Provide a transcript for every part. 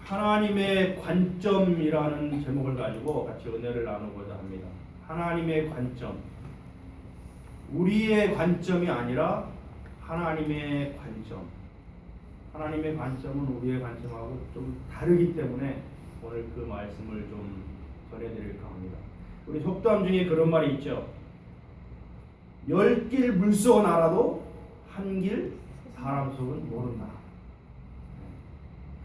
하나님의 관점이라는 제목을 가지고 같이 은혜를 나누고자 합니다. 하나님의 관점. 우리의 관점이 아니라 하나님의 관점. 하나님의 관점은 우리의 관점하고 좀 다르기 때문에 오늘 그 말씀을 좀 전해드릴까 합니다. 우리 속담 중에 그런 말이 있죠. 10길 물속은 알아도 한 길 사람 속은 모른다.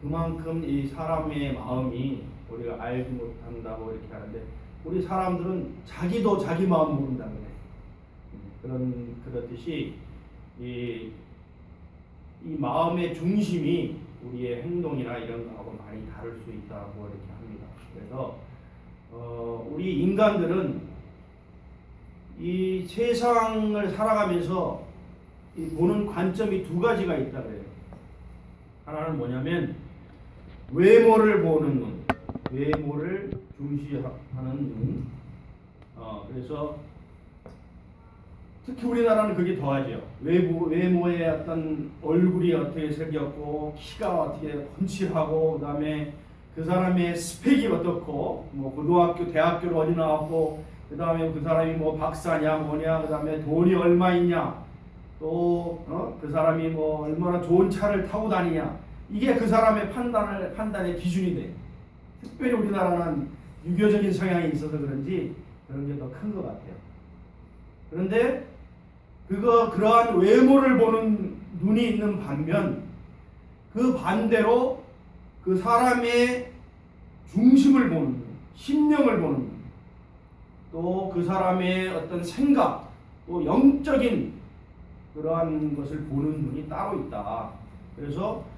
그만큼 이 사람의 마음이 우리가 알지 못한다고 이렇게 하는데, 우리 사람들은 자기도 자기 마음 모른다는 거예요. 그렇듯이 이 마음의 중심이 우리의 행동이나 이런 거하고 많이 다를 수 있다고 이렇게 합니다. 그래서 우리 인간들은 이 세상을 살아가면서 이 보는 관점이 두 가지가 있다 그래요. 하나는 뭐냐면 외모를 보는 눈, 외모를 중시하는 눈. 그래서 특히 우리나라는 그게 더하죠. 외모의 어떤 얼굴이 어떻게 생겼고, 키가 어떻게 훤칠하고, 그다음에 그 사람의 스펙이 어떻고, 뭐 고등학교, 대학교를 어디 나왔고, 그다음에 그 사람이 뭐 박사냐 뭐냐, 그다음에 돈이 얼마 있냐, 또 그 사람이 뭐 얼마나 좋은 차를 타고 다니냐, 이게 그 사람의 판단의 기준이 돼. 특별히 우리나라는 유교적인 성향이 있어서 그런지 그런 게 더 큰 것 같아요. 그런데 그러한 외모를 보는 눈이 있는 반면, 그 반대로 그 사람의 중심을 보는 눈, 심령을 보는 눈, 또 그 사람의 어떤 생각, 또 영적인 그러한 것을 보는 눈이 따로 있다. 그래서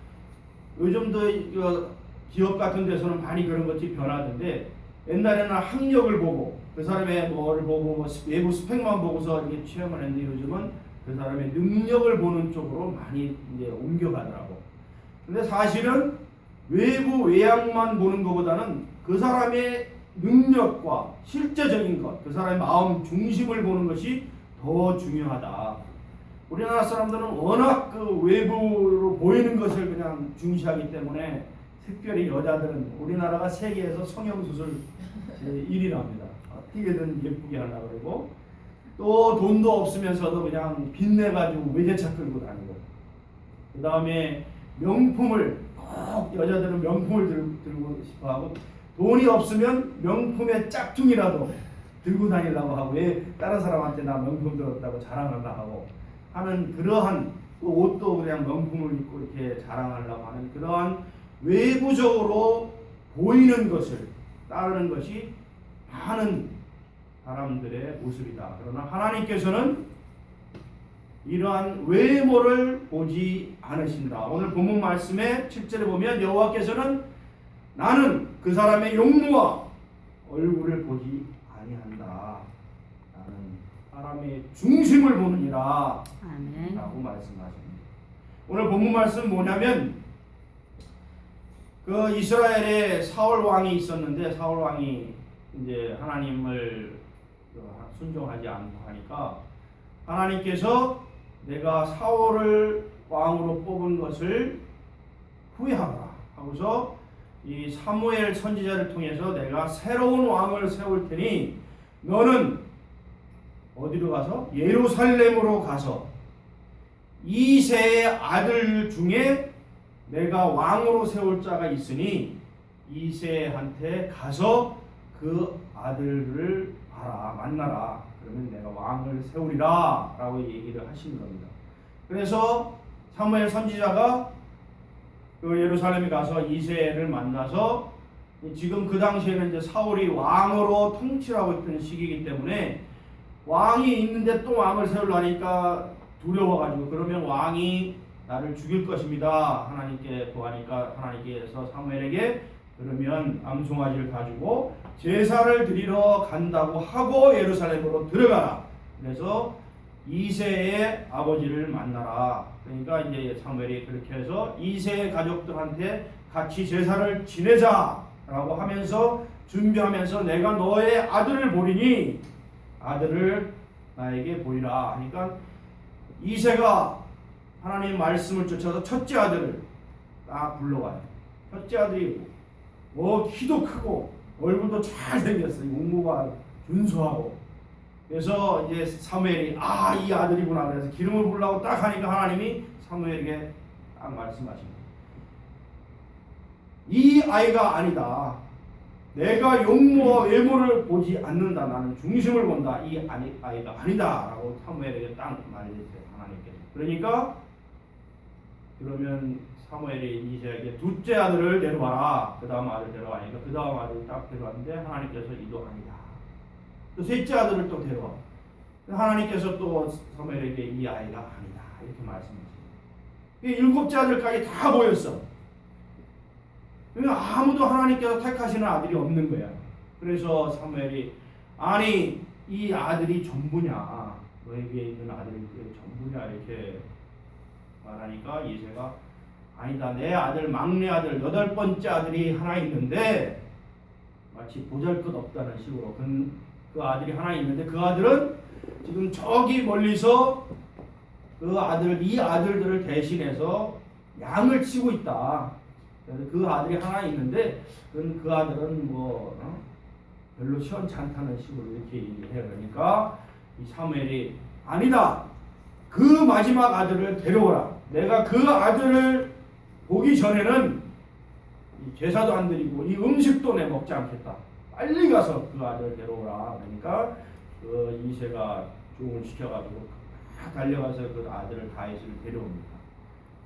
요즘도 기업 같은 데서는 많이 그런 것이 변하던데, 옛날에는 학력을 보고 그 사람의 뭐를 보고 외부 스펙만 보고서 이렇게 취업을 했는데, 요즘은 그 사람의 능력을 보는 쪽으로 많이 이제 옮겨가더라고. 근데 사실은 외부 외양만 보는 것보다는 그 사람의 능력과 실제적인 것, 그 사람의 마음 중심을 보는 것이 더 중요하다. 우리나라 사람들은 워낙 그 외부로 보이는 것을 그냥 중시하기 때문에, 특별히 여자들은 우리나라가 세계에서 성형수술 1위랍니다. 어떻게든 예쁘게 하려고 그러고, 또 돈도 없으면서도 그냥 빚내가지고 외제차 끌고 다니고, 그 다음에 명품을 꼭 여자들은 명품을 들고 싶어하고, 돈이 없으면 명품의 짝퉁이라도 들고 다니려고 하고, 왜 다른 사람한테 나 명품 들었다고 자랑하려고 하고 하는, 그러한 옷도 그냥 명품을 입고 이렇게 자랑하려고 하는 그러한 외부적으로 보이는 것을 따르는 것이 많은 사람들의 모습이다. 그러나 하나님께서는 이러한 외모를 보지 않으신다. 오늘 본문 말씀에 7절에 보면 여호와께서는 나는 그 사람의 용모와 얼굴을 보지 아니한다. 나는 사람의 중심을 보느니라. 아멘. 라고 말씀하십니다. 오늘 본문 말씀은 뭐냐면, 그 이스라엘에 사울 왕이 있었는데, 사울 왕이 이제 하나님을 순종하지 않고 하니까 하나님께서 내가 사울을 왕으로 뽑은 것을 후회하라 하고서 이 사무엘 선지자를 통해서 내가 새로운 왕을 세울 테니 너는 어디로 가서? 예루살렘으로 가서 이새의 아들 중에 내가 왕으로 세울 자가 있으니 이새한테 가서 그 아들을 봐라, 만나라. 그러면 내가 왕을 세우리라 라고 얘기를 하시는 겁니다. 그래서 사무엘 선지자가 그 예루살렘에 가서 이새를 만나서, 지금 그 당시에는 이제 사울이 왕으로 통치하고 있던 시기이기 때문에 왕이 있는데 또 왕을 세우려니까 두려워가지고, 그러면 왕이 나를 죽일 것입니다. 하나님께 구하니까 하나님께서 사무엘에게 그러면 암송아지를 가지고 제사를 드리러 간다고 하고 예루살렘으로 들어가라. 그래서 이새의 아버지를 만나라. 그러니까 이제 사무엘이 그렇게 해서 이새의 가족들한테 같이 제사를 지내자라고 하면서 준비하면서 내가 너의 아들을 보리니 아들을 나에게 보이라. 그러니까 이새가 하나님 말씀을 쫓아서 첫째 아들을 딱 불러와요. 첫째 아들이 키도 크고 얼굴도 잘 생겼어요. 용모가 준수하고. 그래서 이제 사무엘이 이 아들이구나 그래서 기름을 부으려고 딱 하니까 하나님이 사무엘에게 딱 말씀하십니다. 이 아이가 아니다. 내가 용모와 외모를 보지 않는다. 나는 중심을 본다. 이 아이가 아니다. 라고 사무엘에게 딱 말해주세요. 하나님께서. 그러니까 그러면 사무엘이 이새에게 둘째 아들을 데려와라. 그 다음 아들 데려와니까 그 다음 아들을 딱 데려왔는데 하나님께서 이도 아니다. 또 셋째 아들을 또 데려와. 하나님께서 또 사무엘에게 이 아이가 아니다. 이렇게 말씀하세요. 일곱째 아들까지 다 보였어. 아무도 하나님께서 택하시는 아들이 없는 거야. 그래서 사무엘이 아니 이 아들이 전부냐? 너에게 있는 아들이 전부냐? 이렇게 말하니까 이새가 아니다. 내 아들 막내 아들 8번째 아들이 하나 있는데 마치 보잘것없다는 식으로 그 아들이 하나 있는데 그 아들은 지금 저기 멀리서 이 아들들을 대신해서 양을 치고 있다. 그래서 그 아들이 하나 있는데 그 아들은 별로 시원찮다는 식으로 이렇게 얘기해요. 그러니까 이 사무엘이 아니다. 그 마지막 아들을 데려오라. 내가 그 아들을 보기 전에는 이 제사도 안 드리고 이 음식도 내 먹지 않겠다. 빨리 가서 그 아들을 데려오라. 그러니까 이새가 조언을 시켜가지고 달려가서 그 아들을 다윗을 데려옵니다.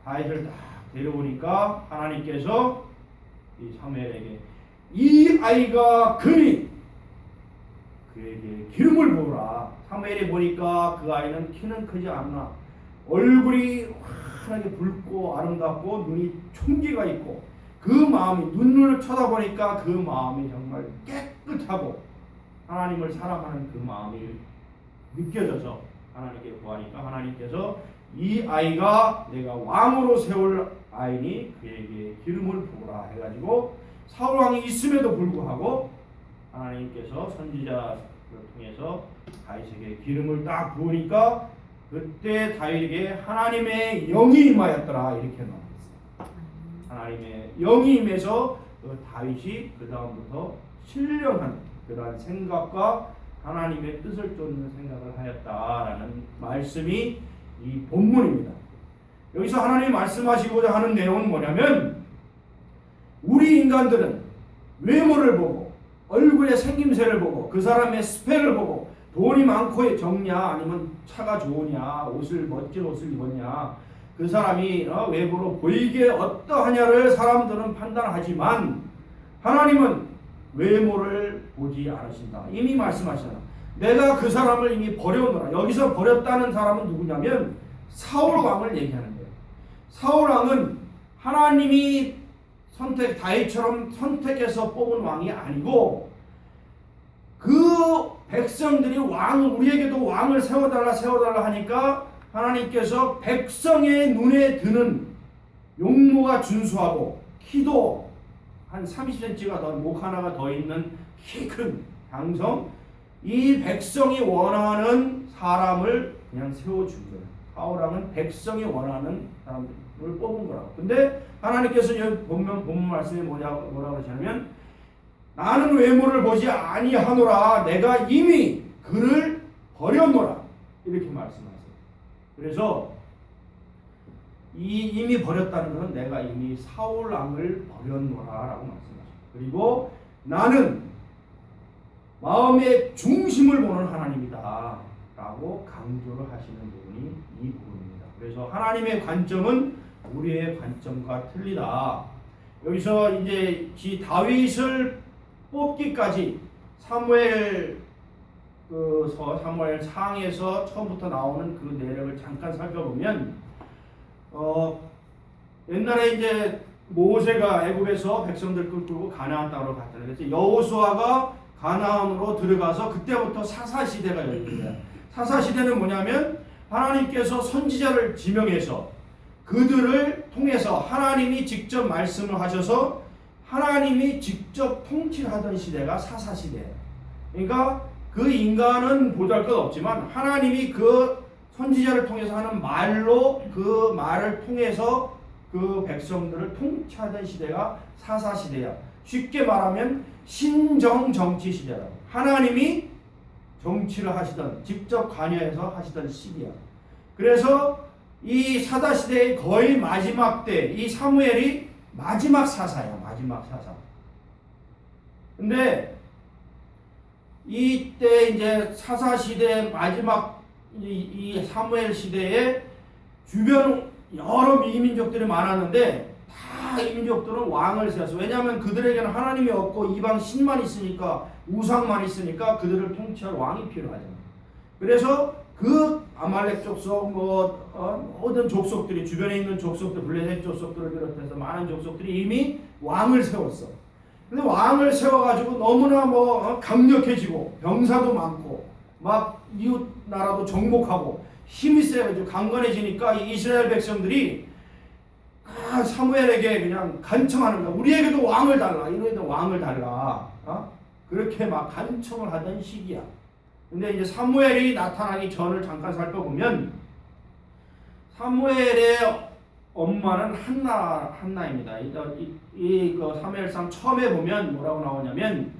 다윗을 다 데려오니까 하나님께서 이 사무엘에게 이 아이가 그니 그에게 기름을 부으라. 사무엘이 보니까 그 아이는 키는 크지 않나 얼굴이 환하게 붉고 아름답고 눈이 총기가 있고 그 마음이 눈을 쳐다보니까 그 마음이 정말 깨끗하고 하나님을 사랑하는 그 마음이 느껴져서 하나님께 구하니까 하나님께서 이 아이가 내가 왕으로 세울 아이니 그에게 기름을 부으라 해가지고 사울 왕이 있음에도 불구하고 하나님께서 선지자를 통해서 다윗에게 기름을 딱 부으니까 그때 다윗에게 하나님의 영이 임하였더라 이렇게 나왔어요. 하나님의 영이 임해서 다윗이 그 다음부터 신령한 그러한 생각과 하나님의 뜻을 쫓는 생각을 하였다라는 말씀이 이 본문입니다. 여기서 하나님이 말씀하시고자 하는 내용은 뭐냐면 우리 인간들은 외모를 보고 얼굴의 생김새를 보고 그 사람의 스펙을 보고 돈이 많고 적냐 아니면 차가 좋으냐 멋진 옷을 입었냐 그 사람이 외부로 보이게 어떠하냐를 사람들은 판단하지만 하나님은 외모를 보지 않으신다. 이미 말씀하셨잖아. 내가 그 사람을 이미 버려놓으라. 여기서 버렸다는 사람은 누구냐면 사울 왕을 얘기하는 거예요. 사울 왕은 하나님이 다윗처럼 선택해서 뽑은 왕이 아니고 그 백성들이 우리에게도 왕을 세워달라 하니까 하나님께서 백성의 눈에 드는 용모가 준수하고 키도 한 30cm가 더 목 하나가 더 있는 키 큰 장성 이 백성이 원하는 사람을 그냥 세워준 거예요. 사울 왕은 백성이 원하는 사람을 뽑은 거라고. 근데 하나님께서 여기 본문 말씀에 뭐라고 하시냐면 나는 외모를 보지 아니하노라. 내가 이미 그를 버려놓으라. 이렇게 말씀하세요. 그래서 이미 버렸다는 것은 내가 이미 사울 왕을 버려놓으라라고 말씀하세요. 그리고 나는 마음의 중심을 보는 하나님이다 라고 강조를 하시는 부분이 이 부분입니다. 그래서 하나님의 관점은 우리의 관점과 틀리다. 여기서 이제 다윗을 뽑기까지 사무엘 상에서 처음부터 나오는 그 내용을 잠깐 살펴보면 옛날에 이제 모세가 애굽에서 백성들 끌고 가나안 땅으로 갔잖아요. 그래서 여호수아가 가나안으로 들어가서 그때부터 사사 시대가 열립니다. 사사 시대는 뭐냐면 하나님께서 선지자를 지명해서 그들을 통해서 하나님이 직접 말씀을 하셔서 하나님이 직접 통치하던 시대가 사사 시대예요. 그러니까 그 인간은 보잘것없지만 하나님이 그 선지자를 통해서 하는 말로 그 말을 통해서 그 백성들을 통치하던 시대가 사사시대야. 쉽게 말하면 신정정치 시대라고. 하나님이 정치를 하시던, 직접 관여해서 하시던 시기야. 그래서 이 사사시대의 거의 마지막 때, 이 사무엘이 마지막 사사야. 마지막 사사. 근데 이때 이제 사사시대 마지막 이 사무엘 시대에 주변 여러 이민족들이 많았는데 다 이민족들은 왕을 세웠어. 왜냐하면 그들에게는 하나님이 없고 이방 신만 있으니까, 우상만 있으니까 그들을 통치할 왕이 필요하잖아. 그래서 그 아말렉 족속, 모든 족속들이, 주변에 있는 족속들, 블레셋 족속들을 비롯해서 많은 족속들이 이미 왕을 세웠어. 근데 왕을 세워가지고 너무나 강력해지고 병사도 많고 막 이웃 나라도 정복하고 힘이 세가지고 강건해지니까 이 이스라엘 백성들이 사무엘에게 그냥 간청하는 거야. 우리에게도 왕을 달라. 이러에도 왕을 달라. 그렇게 막 간청을 하던 시기야. 근데 이제 사무엘이 나타나기 전을 잠깐 살펴보면 사무엘의 엄마는 한나입니다. 그 사무엘상 처음에 보면 뭐라고 나오냐면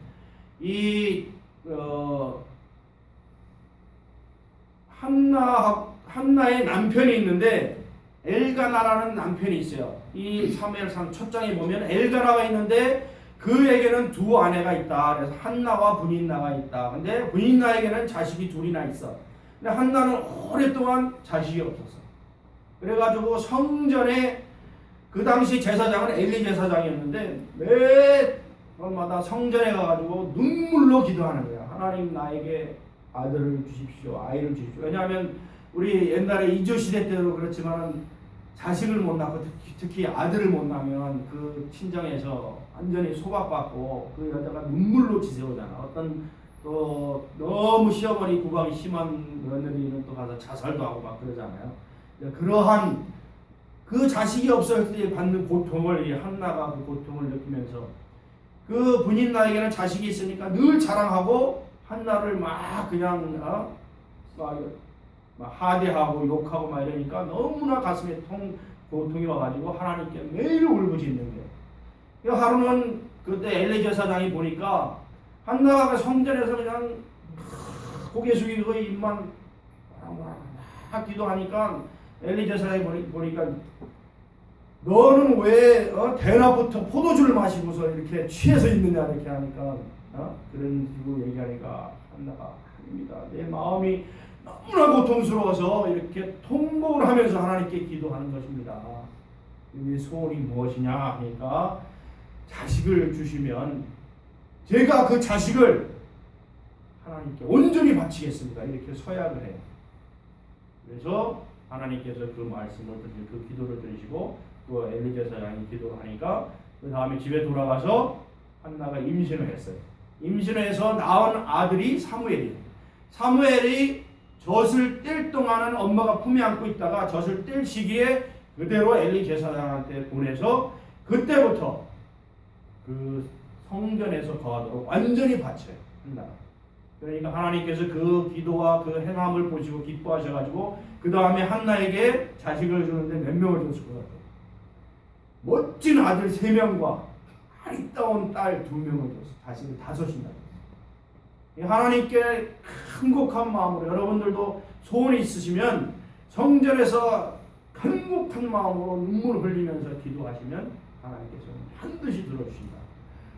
한나의 남편이 있는데 엘가나라는 남편이 있어요. 이 사무엘상 첫 장에 보면 엘가나가 있는데 그에게는 두 아내가 있다. 그래서 한나와 브닌나가 있다. 근데 브닌나에게는 자식이 둘이나 있어. 근데 한나는 오랫동안 자식이 없었어. 그래가지고 성전에 그 당시 제사장은 엘리 제사장이었는데 매번마다 성전에 가가지고 눈물로 기도하는 거야. 하나님 나에게 아들을 주십시오. 아이를 주십시오. 왜냐하면 우리 옛날에 이조시대 때도 그렇지만 자식을 못 낳고 특히 아들을 못 낳으면 그 친정에서 완전히 소박받고 그 여자가 눈물로 지새우잖아. 어떤 또 너무 시어머니 구박이 심한 며느리는 또 가서 자살도 하고 막 그러잖아요. 그러한 그 자식이 없을 때 받는 고통을 이 한나가 그 고통을 느끼면서 그 분인나에게는 자식이 있으니까 늘 자랑하고 한나를 막 그냥 막 하대하고 욕하고 막 이러니까 너무나 가슴에 고통이 와가지고 하나님께 매일 울부짖는 거예요. 하루는 그때 엘리 제사장이 보니까 한나가 성전에서 그냥 고개 숙이고 입만 막 기도하니까 엘리 제사장이 보니까 너는 왜 대낮부터 포도주를 마시고서 이렇게 취해서 있느냐 이렇게 하니까 그런 식으로 얘기하니까 한나가 아닙니다. 내 마음이 너무나 고통스러워서 이렇게 통곡을 하면서 하나님께 기도하는 것입니다. 이 소원이 무엇이냐 하니까 자식을 주시면 제가 그 자식을 하나님께 온전히 바치겠습니다. 이렇게 서약을 해요. 그래서 하나님께서 그 말씀을 드리고 그 기도를 들으시고 또 엘리 제사장이 기도를 하니까 그 다음에 집에 돌아가서 한나가 임신을 했어요. 임신을 해서 낳은 아들이 사무엘이에요. 사무엘이 젖을 뗄 동안은 엄마가 품에 안고 있다가 젖을 뗄 시기에 그대로 엘리 제사장한테 보내서 그때부터 그 성전에서 거하도록 완전히 바쳐요. 한나가. 그러니까 하나님께서 그 기도와 그 행함을 보시고 기뻐하셔가지고 그 다음에 한나에게 자식을 주는데 몇 명을 줬을 것 같아요. 멋진 아들 3명과 아리따운 딸 2명을 줬어요. 자식을 5이나. 하나님께 큰곡한 마음으로 여러분들도 소원이 있으시면 성전에서 큰곡한 마음으로 눈물을 흘리면서 기도하시면 하나님께서는 반드시 들어주신다.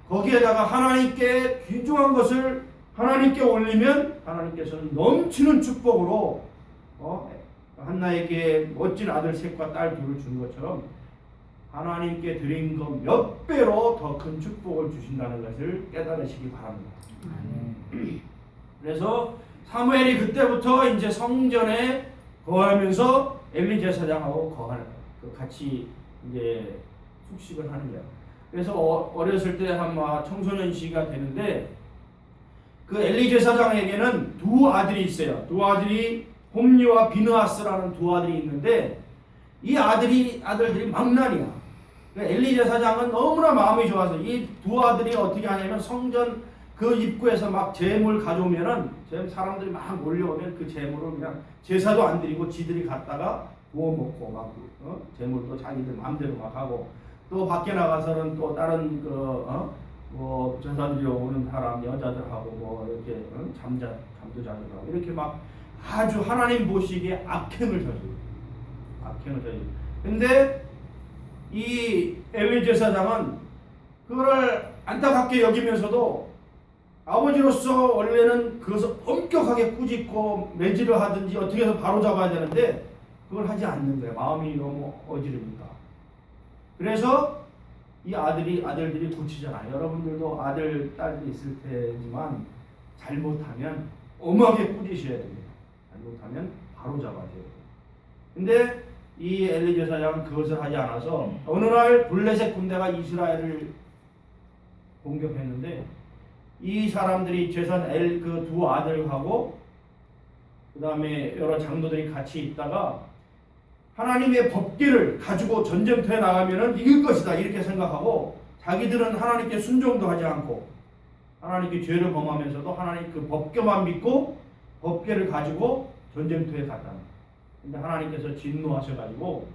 거기에다가 하나님께 귀중한 것을 하나님께 올리면 하나님께서는 넘치는 축복으로 한나에게 멋진 아들 3과 딸 2를 준 것처럼 하나님께 드린 것 몇 배로 더 큰 축복을 주신다는 것을 깨달으시기 바랍니다. 그래서 사무엘이 그때부터 이제 성전에 거하면서 엘리 제사장하고 거하는 같이 이제 숙식을 하는 거예요. 그래서 어렸을 때 아마 청소년 시기가 되는데 그 엘리 제사장에게는 2 아들이 있어요. 2 아들이 홈리와 비느하스라는 2 아들이 있는데 이 아들들이 망난이야. 엘리 제사장은 너무나 마음이 좋아서 이 2 아들이 어떻게 하냐면 성전 그 입구에서 막 재물 가져오면은 사람들이 막 몰려오면 그 재물을 그냥 제사도 안 드리고 지들이 갔다가 구워 먹고 막 재물도 자기들 마음대로 막 하고 또 밖에 나가서는 또 다른 뭐 전사들이 오는 사람 여자들하고 뭐 이렇게 잠도 자고 이렇게 막 아주 하나님 보시기에 악행을 저지르고. 근데 이 엘리 제사장은 그걸 안타깝게 여기면서도 아버지로서 원래는 그것을 엄격하게 꾸짖고 매질을 하든지 어떻게 해서 바로 잡아야 되는데 그걸 하지 않는 거예요. 마음이 너무 어지르니까. 그래서 이 아들들이 고치잖아요. 여러분들도 아들, 딸이 있을 테지만 잘못하면 엄하게 꾸짖으셔야 됩니다. 잘못하면 바로 잡아야 돼요. 근데 이 엘리 제사장은 그것을 하지 않아서 어느 날 블레셋 군대가 이스라엘을 공격했는데 이 사람들이 제사장 그 두 아들하고 그 다음에 여러 장로들이 같이 있다가 하나님의 법궤를 가지고 전쟁터에 나가면은 이길 것이다 이렇게 생각하고 자기들은 하나님께 순종도 하지 않고 하나님께 죄를 범하면서도 하나님 그 법궤만 믿고 법궤를 가지고 전쟁터에 갔다. 근데 하나님께서 진노하셔가지고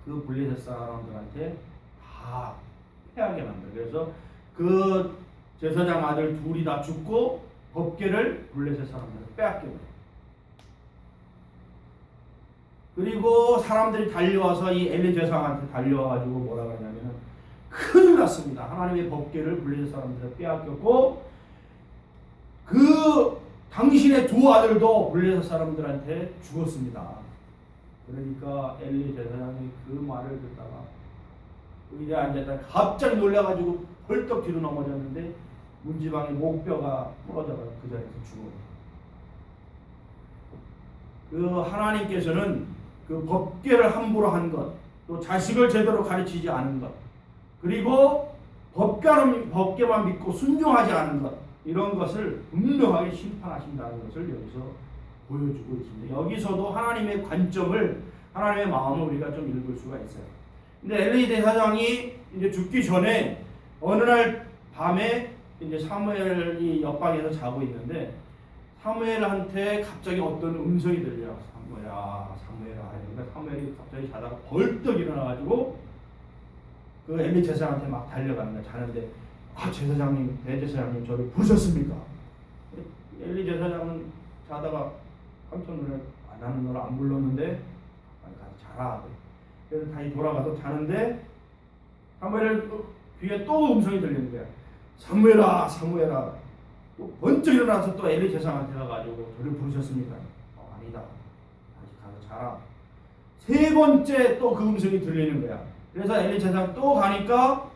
그 블레셋 사람들한테 다 패하게 만들어요. 그래서 그 제사장 아들 둘이 다 죽고 법궤를 블레셋 사람들한테 빼앗겨요. 그리고 사람들이 달려와서 이 엘리 제사장한테 달려와가지고 뭐라 그러냐면은 큰일 났습니다. 하나님의 법궤를 블레셋 사람들한테 빼앗겼고 그 당신의 두 아들도 블레셋 사람들한테 죽었습니다. 그러니까 엘리 제사장이 그 말을 듣다가 의자에 앉았다가 갑자기 놀라가지고 벌떡 뒤로 넘어졌는데 문지방에 목뼈가 부러져서 그 자리에서 죽어요. 그 하나님께서는 그 법궤를 함부로 한 것, 또 자식을 제대로 가르치지 않은 것, 그리고 법궤만 믿고 순종하지 않은 것, 이런 것을 분명하게 심판하신다는 것을 여기서 보여주고 있습니다. 여기서도 하나님의 관점을, 하나님의 마음을 우리가 좀 읽을 수가 있어요. 근데 엘리 제사장이 이제 죽기 전에 어느 날 밤에 이제 사무엘이 옆방에서 자고 있는데 사무엘한테 갑자기 어떤 음성이 들려요. 사무엘아. 그러니까 사무엘이 갑자기 자다가 벌떡 일어나가지고 그 엘리 제사장한테 막 달려갑니다. 자는데 제사장님, 대제사장님 저를 부르셨습니까? 엘리 제사장은 자다가 깜짝 놀래. 나는 너를 안 불렀는데 가서 자라. 그래서 다시 돌아가서 자는데 사무엘 귀에 또 음성이 들리는 거야. 사무엘아. 또 번쩍 일어나서 또 엘리 제사장한테 가가지고 저를 부르셨습니까? 아니다. 다시 가서 자라. 세 번째 또 그 음성이 들리는 거야. 그래서 엘리 제사장 또 가니까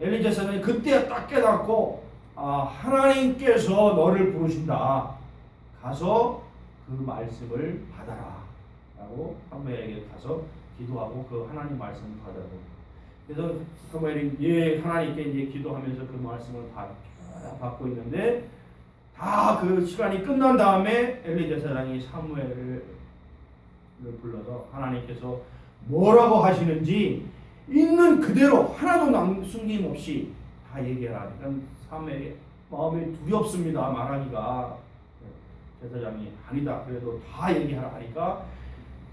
엘리 제사장이 그때 딱 깨닫고 하나님께서 너를 부르신다. 가서 그 말씀을 받아라. 라고 사무엘에게 가서 기도하고 그 하나님 말씀을 받아라고. 그래서 사무엘이 하나님께 이제 기도하면서 그 말씀을 받고 있는데 다 그 시간이 끝난 다음에 엘리 제사장이 사무엘을 불러서 하나님께서 뭐라고 하시는지 있는 그대로 하나도 숨김없이 다 얘기해라. 그러니까 사무엘이 마음이 두렵습니다. 말하기가. 제사장이 아니다. 그래도 다 얘기하라 하니까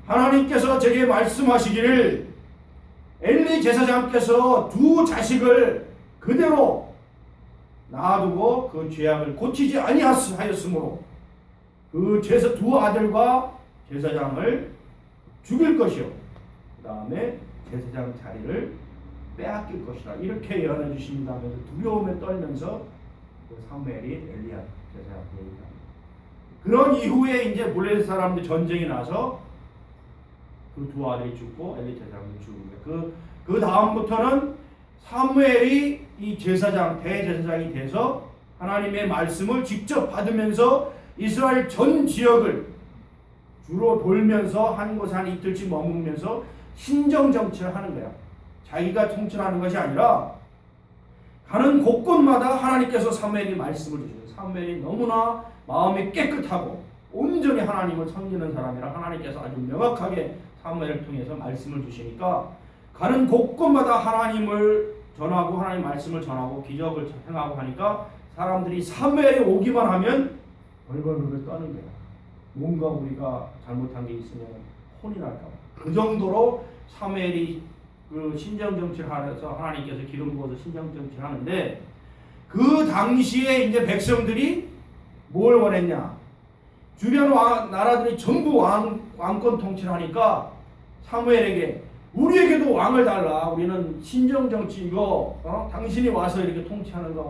하나님께서 제게 말씀하시기를 엘리 제사장께서 두 자식을 그대로 놔두고 그 죄악을 고치지 아니하였으므로 그 두 아들과 제사장을 죽일 것이요 그 다음에 제사장 자리를 빼앗길 것이다. 이렇게 예언해 주십니다 하면서 두려움에 떨면서 그 사무엘이 엘리야 제사장한테 얘기합니다. 그런 이후에 이제 블레셋 사람들 전쟁이 나서 그 두 아들이 죽고 엘리 제사장이 죽은 거예요. 그 다음부터는 사무엘이 이 제사장, 대제사장이 돼서 하나님의 말씀을 직접 받으면서 이스라엘 전 지역을 주로 돌면서 한 곳에 한 이틀씩 머무르면서 신정 정치를 하는 거야. 자기가 통치하는 것이 아니라 가는 곳곳마다 하나님께서 사무엘이 말씀을 주셔요. 사무엘이 너무나 마음이 깨끗하고 온전히 하나님을 섬기는 사람이라 하나님께서 아주 명확하게 사무엘을 통해서 말씀을 주시니까 가는 곳곳마다 하나님을 전하고 하나님 말씀을 전하고 기적을 행하고 하니까 사람들이 사무엘이 오기만 하면 벌벌벌 떠는 거야. 뭔가 우리가 잘못한 게 있으면 손이 날까. 그 정도로 사무엘이 그 신정 정치를 하면서 하나님께서 기름 부어서 신정 정치를 하는데 그 당시에 이제 백성들이 뭘 원했냐? 주변 나라들이 전부 왕권 통치를 하니까 사무엘에게 우리에게도 왕을 달라. 우리는 신정 정치 이거 당신이 와서 이렇게 통치하는 거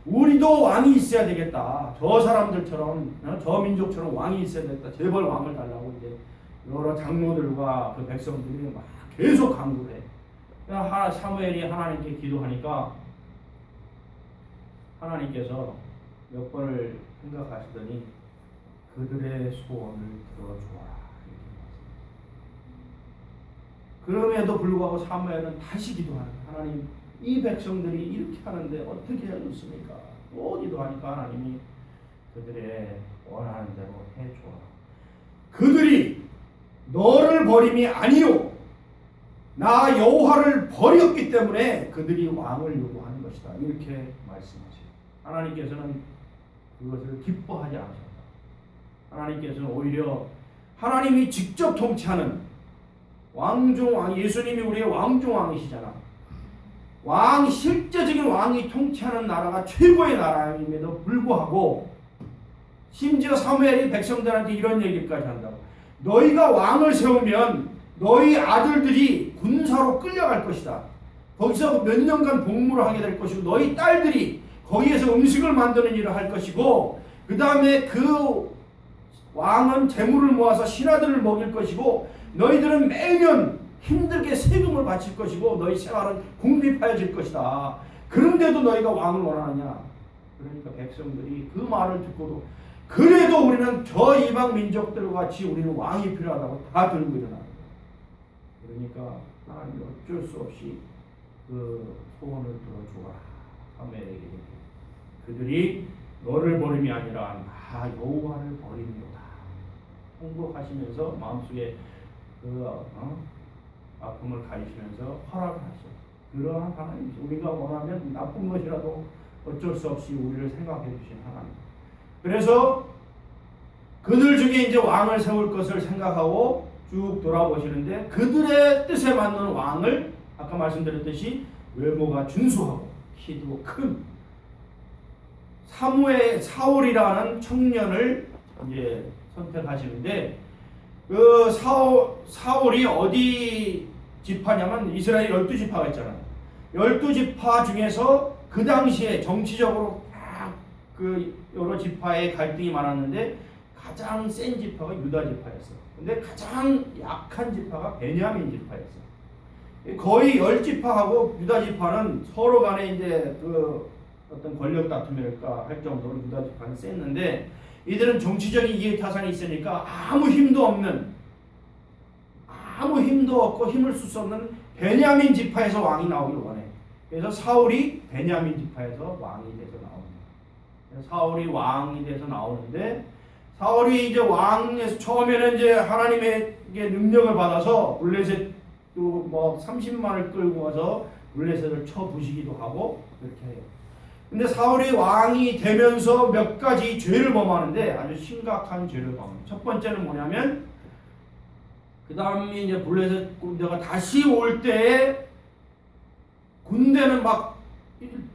우리도 왕이 있어야 되겠다. 저 사람들처럼 저 민족처럼 왕이 있어야 되겠다. 제발 왕을 달라고 이제 여러 장로들과 그 백성들이 막 계속 강구를 해. 사무엘이 하나님께 기도하니까 하나님께서 몇 번을 생각하시더니 그들의 소원을 들어주어라. 그럼에도 불구하고 사무엘은 다시 기도하는 하나님 이 백성들이 이렇게 하는데 어떻게 해야 좋습니까? 또 기도하니까 하나님이 그들의 원하는 대로 해주어라. 그들이 너를 버림이 아니요 나 여호와를 버렸기 때문에 그들이 왕을 요구하는 것이다. 이렇게 말씀하세요. 하나님께서는 그것을 기뻐하지 않으셨다. 하나님께서는 오히려 하나님이 직접 통치하는 왕중왕, 예수님이 우리의 왕중왕이시잖아. 실제적인 왕이 통치하는 나라가 최고의 나라임에도 불구하고 심지어 사무엘이 백성들한테 이런 얘기까지 한다고. 너희가 왕을 세우면 너희 아들들이 군사로 끌려갈 것이다. 거기서 몇 년간 복무를 하게 될 것이고 너희 딸들이 거기에서 음식을 만드는 일을 할 것이고 그 다음에 그 왕은 재물을 모아서 신하들을 먹일 것이고 너희들은 매년 힘들게 세금을 바칠 것이고 너희 생활은 궁핍하여질 것이다. 그런데도 너희가 왕을 원하느냐? 그러니까 백성들이 그 말을 듣고도 그래도 우리는 저 이방 민족들과 같이 우리는 왕이 필요하다고 다 들고 일어나는 거예요. 그러니까 하나님이 어쩔 수 없이 그 소원을 들어주어라. 사무엘에게 그들이 너를 버림이 아니라 나 여호와를 버림이로다. 통곡하시면서 마음속에 그 아픔을 가리시면서 허락을 하시죠. 그러한 하나님, 우리가 원하면 나쁜 것이라도 어쩔 수 없이 우리를 생각해 주신 하나님. 그래서 그들 중에 이제 왕을 세울 것을 생각하고 쭉 돌아보시는데 그들의 뜻에 맞는 왕을 아까 말씀드렸듯이 외모가 준수하고 키도 큰 사울이라는 청년을 이제 선택하시는데 그 사울이 어디 지파냐면 이스라엘 12지파가 있잖아요. 12지파 중에서 그 당시에 정치적으로 그 여러 지파의 갈등이 많았는데 가장 센 지파가 유다 지파였어. 근데 가장 약한 지파가 베냐민 지파였어. 거의 10지파하고 유다 지파는 서로 간에 이제 그 어떤 권력 다툼이랄까 할 정도로 유다 지파는 셌는데 이들은 정치적인 이해타산이 있으니까 아무 힘도 없고 힘을 쓸 수 없는 베냐민 지파에서 왕이 나오길 원해. 그래서 사울이 베냐민 지파에서 왕이 돼서 나옵니다. 사울이 왕이 돼서 나오는데 사울이 이제 왕에서 처음에는 이제 하나님에게 능력을 받아서 블레셋 뭐 30만을 끌고 와서 블레셋을 쳐 부시기도 하고 그렇게 해요. 근데 사울이 왕이 되면서 몇 가지 죄를 범하는데 아주 심각한 죄를 범합니다. 첫 번째는 뭐냐면 그 다음에 이제 블레셋 군대가 다시 올 때에 군대는 막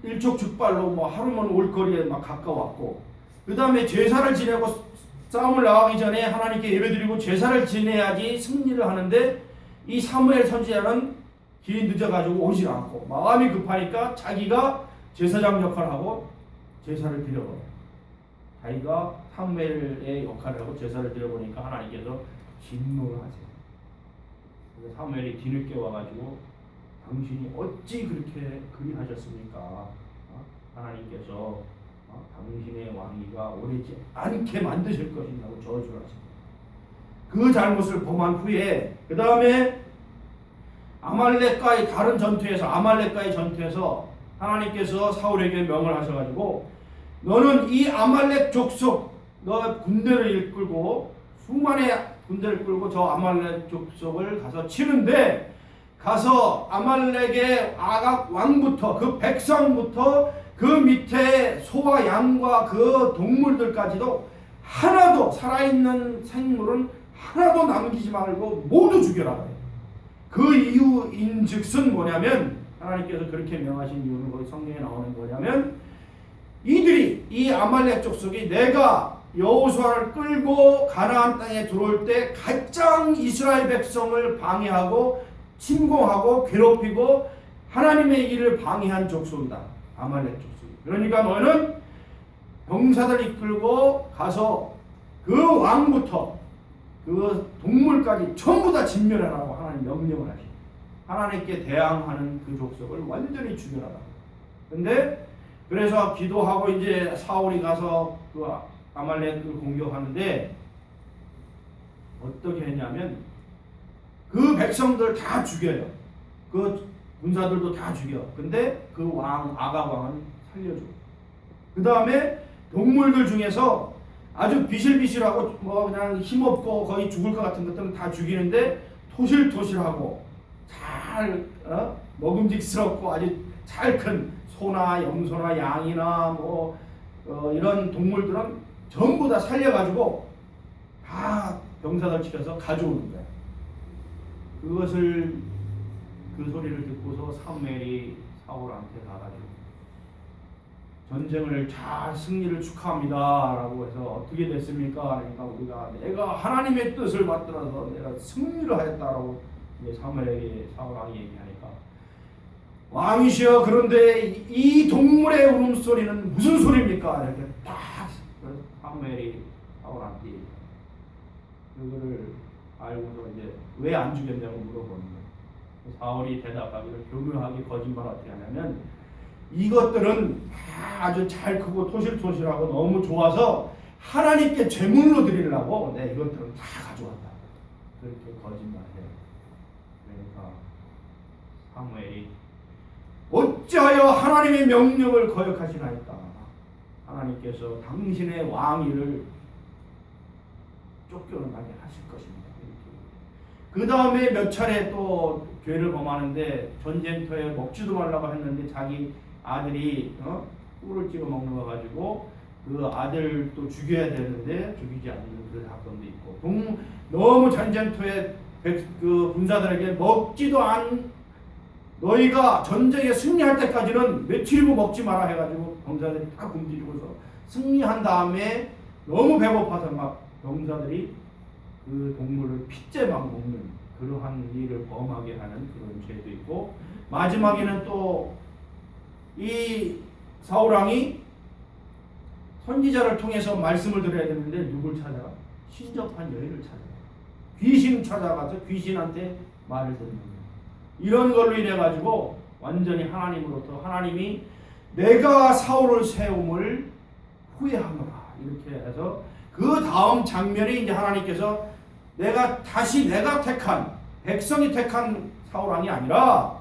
일촉즉발로 뭐 하루만 올 거리에 막 가까웠고 그 다음에 제사를 지내고 싸움을 나가기 전에 하나님께 예배드리고 제사를 지내야지 승리를 하는데 이 사무엘 선지자는 길이 늦어가지고 오질 않고 마음이 급하니까 자기가 제사장 역할을 하고 제사를 드려버려요. 자기가 사무엘의 역할을 하고 제사를 드려보니까 하나님께서 진노를 하세요. 그래서 사무엘이 뒤늦게 와가지고 당신이 어찌 그렇게 그리하셨습니까? 하나님께서 당신의 왕위가 오래지 않게 만드실 것이라고 저주를 하십니다. 그 잘못을 범한 후에 그 다음에 다른 전투에서 아말렉과의 전투에서 하나님께서 사울에게 명을 하셔가지고 너는 이 아말렉 족속 너 군대를 이끌고 수만의 군대를 끌고 저 아말렉 족속을 가서 치는데 가서 아말렉의 아각 왕부터 그 백성부터 그 밑에 소와 양과 그 동물들까지도 하나도 살아있는 생물은 하나도 남기지 말고 모두 죽여라 그래요. 그 이유인즉슨 뭐냐면 하나님께서 그렇게 명하신 이유는 거기 성경에 나오는 거냐면 이들이 이 아말렉 족속이 내가 여호수아를 끌고 가나안 땅에 들어올 때 가장 이스라엘 백성을 방해하고 침공하고 괴롭히고 하나님의 일을 방해한 족속이다. 아말렉 족속이. 그러니까 너는 병사들 이끌고 가서 그 왕부터 그 동물까지 전부 다 진멸하라고 하나님 명령을 하시. 하나님께 대항하는 그 족속을 완전히 죽여라라. 근데 그래서 기도하고 이제 사울이 가서 그 아말렉을 공격하는데 어떻게 했냐면 그 백성들 다 죽여요. 그 군사들도 다 죽여. 근데 그 왕 아각 왕은 살려줘. 그 다음에 동물들 중에서 아주 비실비실하고 뭐 그냥 힘없고 거의 죽을 것 같은 것들은 다 죽이는데 토실토실하고 잘 먹음직스럽고 아주 잘 큰 소나 염소나 양이나 뭐 이런 동물들은 전부 다 살려가지고 다 병사들 시켜서 가져오는 거야. 그것을 그 소리를 듣고서 사무엘이 사울한테 가가지고 전쟁을 잘 승리를 축하합니다라고 해서 어떻게 됐습니까? 그러니까 우리가 내가 하나님의 뜻을 받들어서 내가 승리를 하였다라고 사무엘에게 사울왕이 얘기하니까 왕이시여 그런데 이 동물의 울음소리는 무슨 소리입니까? 이렇게 딱 사무엘이 사울한테 그거를 알고서 이제 왜 안 죽였냐고 물어보는 거예요. 사울이 대답하기를 교묘하게 거짓말 어떻게 하냐면 이것들은 아주 잘 크고 토실토실하고 너무 좋아서 하나님께 제물로 드리려고 내 이것들은 다 가져왔다. 그렇게 거짓말해요. 그러니까 사무엘이 어찌하여 하나님의 명령을 거역하시나이까. 하나님께서 당신의 왕위를 쫓겨나게 하실 것입니다. 그 다음에 몇 차례 또 죄를 범하는데 전쟁터에 먹지도 말라고 했는데 자기 아들이 꿀을 찍어 먹는 거 가지고 그 아들도 죽여야 되는데 죽이지 않는 그 사건도 있고 너무 전쟁터에 그 군사들에게 먹지도 않 너희가 전쟁에 승리할 때까지는 며칠이고 먹지 마라 해가지고 병사들이 다 굶주리고서 승리한 다음에 너무 배고파서 막 병사들이 그 동물을 핏째 막 먹는 그러한 일을 범하게 하는 그런 죄도 있고 마지막에는 또 이 사울왕이 선지자를 통해서 말씀을 드려야 되는데 누굴 찾아가? 신접한 여인을 찾아가. 귀신 찾아가서 귀신한테 말을 듣는 거예요. 이런 걸로 인해 가지고 완전히 하나님으로부터 하나님이 내가 사울을 세움을 후회하노라 이렇게 해서 그 다음 장면에 이제 하나님께서 내가 택한 백성이 택한 사울왕이 아니라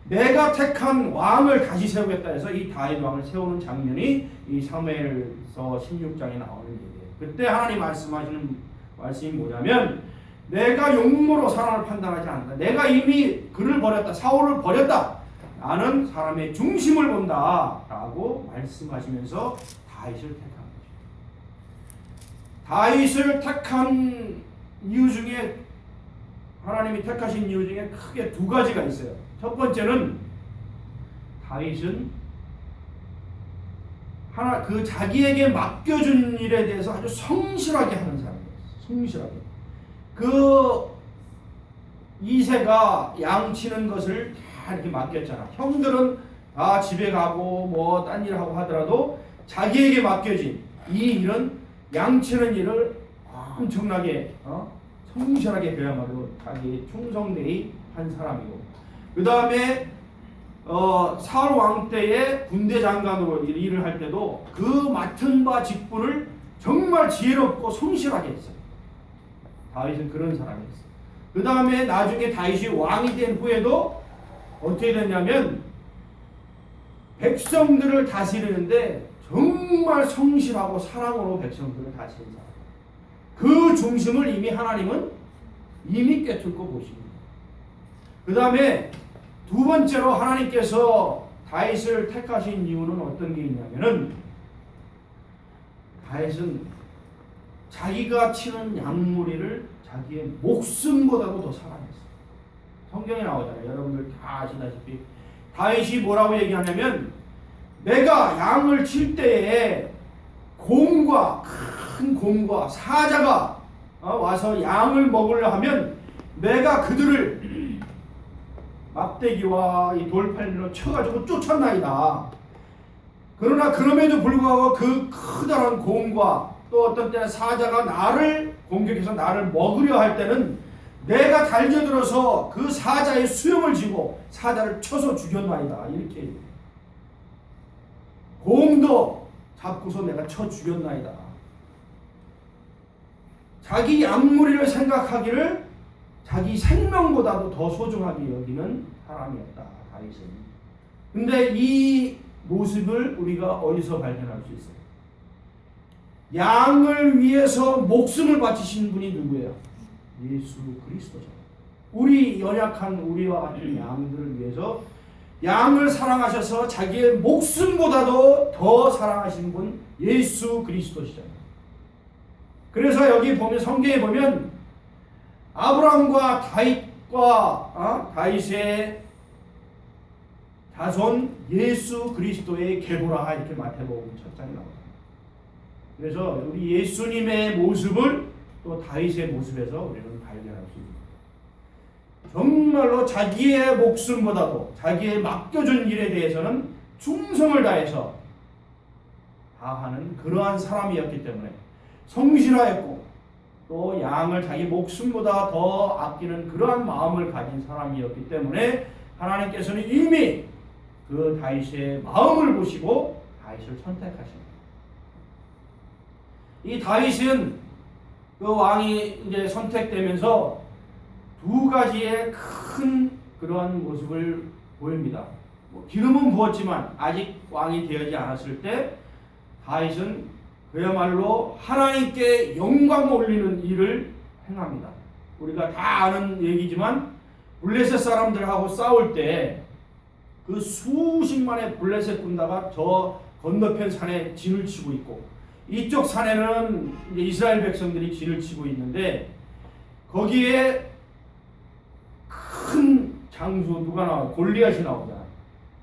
내가 택한 왕을 다시 세우겠다 해서 이 다윗 왕을 세우는 장면이 이 사무엘서 16장에 나오는 얘기예요. 그때 하나님 말씀하시는 말씀이 뭐냐면 내가 용모로 사람을 판단하지 않는다. 내가 이미 그를 버렸다. 사울을 버렸다. 나는 사람의 중심을 본다. 라고 말씀하시면서 다윗을 택한 것입니다. 다윗을 택한 이유 중에 하나님이 택하신 이유 중에 크게 두 가지가 있어요. 첫 번째는 다윗은 그 자기에게 맡겨준 일에 대해서 아주 성실하게 하는 사람이에요. 성실하게. 그 이새가 양 치는 것을 다 이렇게 맡겼잖아. 형들은 다 집에 가고 뭐 딴 일 하고 하더라도 자기에게 맡겨진 이 일은 양 치는 일을 엄청나게 성실하게 그야말로 자기 충성되이 한 사람이고 그 다음에 사울 왕 때에 군대 장관으로 일을 할 때도 그 맡은 바 직분을 정말 지혜롭고 성실하게 했어요. 다윗은 그런 사람이었어요. 그 다음에 나중에 다윗이 왕이 된 후에도 어떻게 됐냐면 백성들을 다스리는데 정말 성실하고 사랑으로 백성들을 다스린 사람. 그 중심을 이미 하나님은 이미 꿰뚫고 보십니다. 그 다음에 두 번째로 하나님께서 다윗을 택하신 이유는 어떤 게 있냐면은 다윗은 자기가 치는 양무리를 자기의 목숨보다도 더 사랑했어요. 성경에 나오잖아요. 여러분들 다 아시다시피 다윗이 뭐라고 얘기하냐면 내가 양을 칠 때에 큰 곰과 사자가 와서 양을 먹으려 하면 내가 그들을 막대기와 이 돌팔로 쳐가지고 쫓았나이다. 그러나 그럼에도 불구하고 그 커다란 곰과 또 어떤 때는 사자가 나를 공격해서 나를 먹으려 할 때는 내가 달려들어서 그 사자의 수염을 쥐고 사자를 쳐서 죽였나이다. 이렇게 얘기해요. 곰도 잡고서 내가 쳐 죽였나이다. 자기 양무리를 생각하기를 자기 생명보다도 더 소중하게 여기는 사람이었다. 다윗은. 근데 이 모습을 우리가 어디서 발견할 수 있어요? 양을 위해서 목숨을 바치신 분이 누구예요? 예수 그리스도죠. 우리 연약한 우리와 같은 양들을 위해서 양을 사랑하셔서 자기의 목숨보다도 더 사랑하신 분 예수 그리스도시잖아요. 그래서 여기 보면 성경에 보면 아브라함과 다윗의 자손 예수 그리스도의 계보라 이렇게 마태복음 첫 장에 나옵니다. 그래서 우리 예수님의 모습을 또 다윗의 모습에서 우리는 발견할 수 있습니다. 정말로 자기의 목숨보다도 자기의 맡겨준 일에 대해서는 충성을 다해서 다하는 그러한 사람이었기 때문에 성실하였고 또 양을 자기 목숨보다 더 아끼는 그러한 마음을 가진 사람이었기 때문에 하나님께서는 이미 그 다윗의 마음을 보시고 다윗을 선택하십니다. 이 다윗은 그 왕이 이제 선택되면서 두 가지의 큰 그러한 모습을 보입니다. 기름은 부었지만 아직 왕이 되지 않았을 때 다윗은 그야말로 하나님께 영광 올리는 일을 행합니다. 우리가 다 아는 얘기지만 블레셋 사람들하고 싸울 때 그 수십만의 블레셋 군다가 저 건너편 산에 진을 치고 있고 이쪽 산에는 이제 이스라엘 백성들이 진을 치고 있는데 거기에 큰 장수 누가 나와요? 골리앗이 나오잖아요.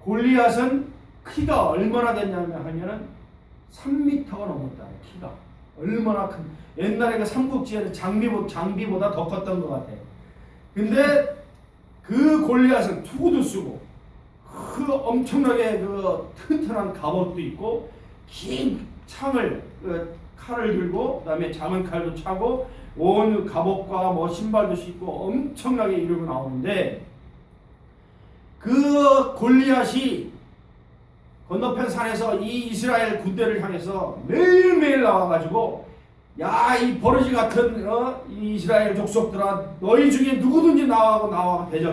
골리앗은 키가 얼마나 됐냐면 하면은 3m가 넘었다. 키가 얼마나 큰. 옛날에 그 삼국지에는 장비보다 더 컸던 것 같아. 근데 그 골리앗은 투구도 쓰고 그 엄청나게 그 튼튼한 갑옷도 있고 긴 창을 칼을 들고 그다음에 작은 칼도 차고 온 갑옷과 뭐 신발도 신고 엄청나게 이러고 나오는데 그 골리앗이 건너편 산에서 이 이스라엘 군대를 향해서 매일매일 나와가지고 야, 이 버러지 같은 이 이스라엘 족속들아 너희 중에 누구든지 나와 대적